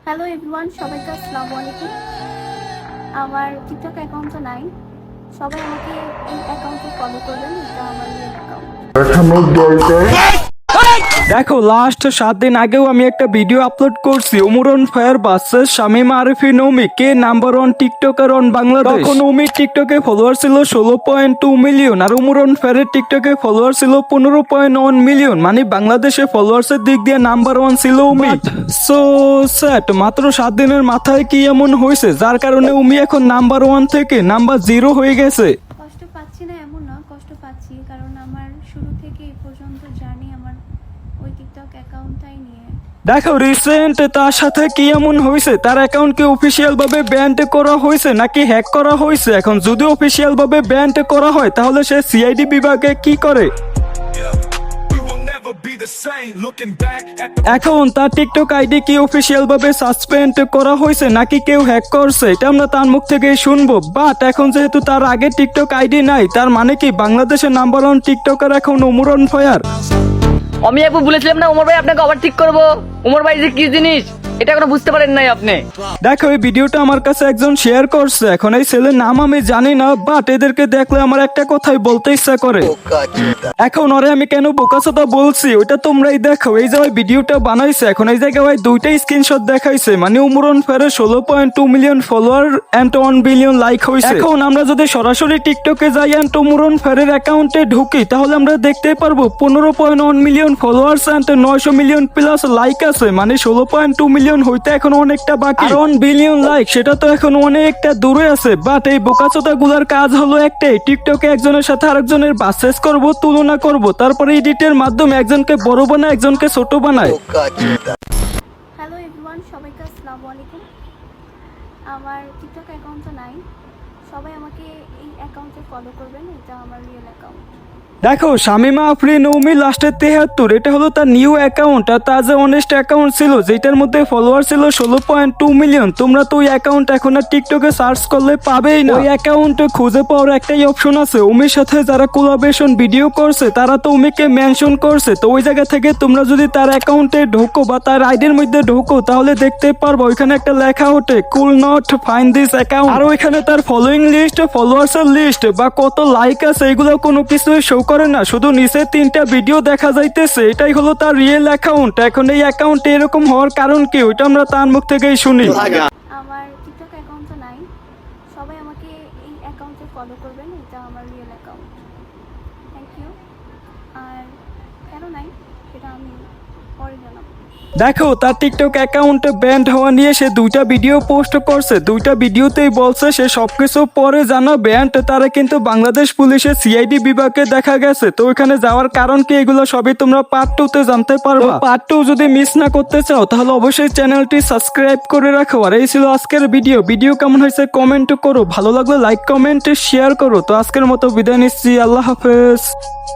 Hello everyone, সবাইকে আসসালামু আলাইকুম। আমার টিকটক অ্যাকাউন্ট তো নাই, সবাই আমাকে এই অ্যাকাউন্টে ফলো করবেন, এটা আমার রিয়েল অ্যাকাউন্ট। দেখো লাস্ট 7 দিন আগেও আমি একটা ভিডিও আপলোড করছি উমরন ফায়ার ভার্সেস শামীম আরিফি নৌমি কে নাম্বার 1 টিকটকার অন বাংলাদেশ। তখন নৌমির টিকটকে ফলোয়ার ছিল 16.2 মিলিয়ন আর উমরন ফায়ারের টিকটকে ফলোয়ার ছিল 15.1 মিলিয়ন, মানে বাংলাদেশে ফলোয়ার্সের দিক দিয়ে নাম্বার 1 ছিল উমি। সো স্যাট, মাত্র 7 দিনের মাথায় কি এমন হয়েছে যার কারণে উমি এখন নাম্বার 1 থেকে নাম্বার 0 হয়ে গেছে? কষ্ট পাচ্ছি না এমন না, কষ্ট পাচ্ছি কারণ আমার শুরু থেকে এই পর্যন্ত জার্নি আমার ওই টিকটক অ্যাকাউন্টটাই নিয়ে। দেখো রিসেন্ট তার সাথে কি এমন হয়েছে, তার অ্যাকাউন্টকে অফিসিয়াল ভাবে ব্যান্ড করা হয়েছে নাকি হ্যাক করা হয়েছে? এখন যদি অফিসিয়াল ভাবে ব্যান্ড করা হয় তাহলে সে সিআইডি বিভাগে কি করে? এখন তার টিকটক আইডি কি অফিসিয়াল ভাবে সাসপেন্ড করা হয়েছে নাকি কেউ হ্যাক করছে, এটা আমরা তার মুখ থেকেই শুনবো। বাট এখন যেহেতু তার আগে টিকটক আইডি নাই, তার মানে কি বাংলাদেশের নাম্বার 1 টিকটকার এখন উমরন ফায়ার? আমি একবার বলেছিলাম না উমর ভাই আপনাকে ওভার ঠিক করবো। উমর ভাই যে কি জিনিস এটা কোনো বুঝতে পারেন নাই আপনি। দেখো এই ভিডিওটা আমার কাছে একজন শেয়ার করছে, এখন এই ছেলের নাম আমি জানি না, বাট এদেরকে দেখলে আমার একটা কথাই বলতে ইচ্ছা করে। এখন ওরে আমি কেন বোকাচোদা বলছি ওইটা তোমরাই দেখো। এই যে ভিডিওটা বানাইছে, এখন এই জায়গায় ভাই দুইটাই স্ক্রিনশট দেখাইছে, মানে উমরন ফায়ারের 16.2 million follower and 1 billion like হয়েছে। এখন আমরা যদি সরাসরি টিকটকে যাই এন্ড উমরন ফায়ারের অ্যাকাউন্টে ঢুকি তাহলে আমরা দেখতে পারবো 15.1 million followers and 900 million plus like আছে, মানে 16.2 মিলিয়ন হইতে এখন অনেকটা বাকি। 1 বিলিয়ন লাইক সেটা তো এখন অনেকটা দূরে আছে। বাট এই বোকাচোদা গুলার কাজ হলো একটাই, টিকটকে একজনের সাথে আরেকজনের বাসেস করব, তুলনা করব, তারপরে এডিটের মাধ্যমে একজনকে বড় বানায় একজনকে ছোট বানায়। হ্যালো এভরিওয়ান, সবাইকে আসসালামু আলাইকুম। আমার টিকটক অ্যাকাউন্ট তো নাই, সবাই আমাকে এই অ্যাকাউন্টে ফলো করবেন, এটা আমার রিয়েল অ্যাকাউন্ট। দেখো শামিমা আফরিন নৌমি লাস্টে 73, এটা হলো তার নিউ অ্যাকাউন্ট। আর তার যে অনেস্ট অ্যাকাউন্ট ছিল যেটার মধ্যে ফলোয়ার ছিল 16.2 মিলিয়ন, তোমরা তো ওই অ্যাকাউন্ট এখন আর টিকটকে সার্চ করলে পাবেই না। ওই অ্যাকাউন্টে খুঁজে পাওয়ার একটাই অপশন আছে, উমির সাথে যারা কোলাবরেশন ভিডিও করছে তারা তো উমিকে মেনশন করছে, তো ওই জায়গা থেকে তোমরা যদি তার অ্যাকাউন্টে ঢোকো বা তার আইডির মধ্যে ঢোকো তাহলে দেখতে পারবো ওইখানে একটা লেখা ওঠে কুল নট ফাইন্ড দিস অ্যাকাউন্ট। আর ওইখানে তার ফলোইং লিস্ট, ফলোয়ার্সের লিস্ট বা কত লাইক আছে এগুলো কোনো কিছু শো করে না, শুধু নিচে 3টা ভিডিও দেখা যাইতেছে, এটাই হলো তার রিয়েল অ্যাকাউন্ট। এখন এই অ্যাকাউন্টে এরকম হওয়ার কারণ কি ওইটা আমরা তার মুখ থেকেই শুনি। আমার টিকটক অ্যাকাউন্ট তো নাই, সবাই আমাকে এই অ্যাকাউন্টে ফলো করবেন, এটা আমার রিয়েল অ্যাকাউন্ট। Thank you. আর কেন নাই সেটা আমি পরে জানাবো। দেখো তার টিকটক অ্যাকাউন্টে ব্যান্ড হওয়া নিয়ে সে 2টা ভিডিও পোস্ট করছে, 2টা ভিডিওতেই বলছে সে সবকিছু পরে জানাবে। ব্যান্ড তারা কিন্তু বাংলাদেশ পুলিশের সিআইডি বিভাগে দেখা গেছে, তো ওইখানে যাওয়ার কারণ কি এগুলো সবই তোমরা পার্ট 2 তে জানতে পারবা। পার্ট 2 যদি মিস না করতে চাও তাহলে অবশ্যই চ্যানেলটি সাবস্ক্রাইব করে রাখো। আর এই ছিল আজকের ভিডিও কেমন হয়েছে কমেন্ট করো, ভালো লাগলে লাইক কমেন্ট শেয়ার করো। তো আজকের মতো বিদায় নিচ্ছি, আল্লাহ হাফেজ।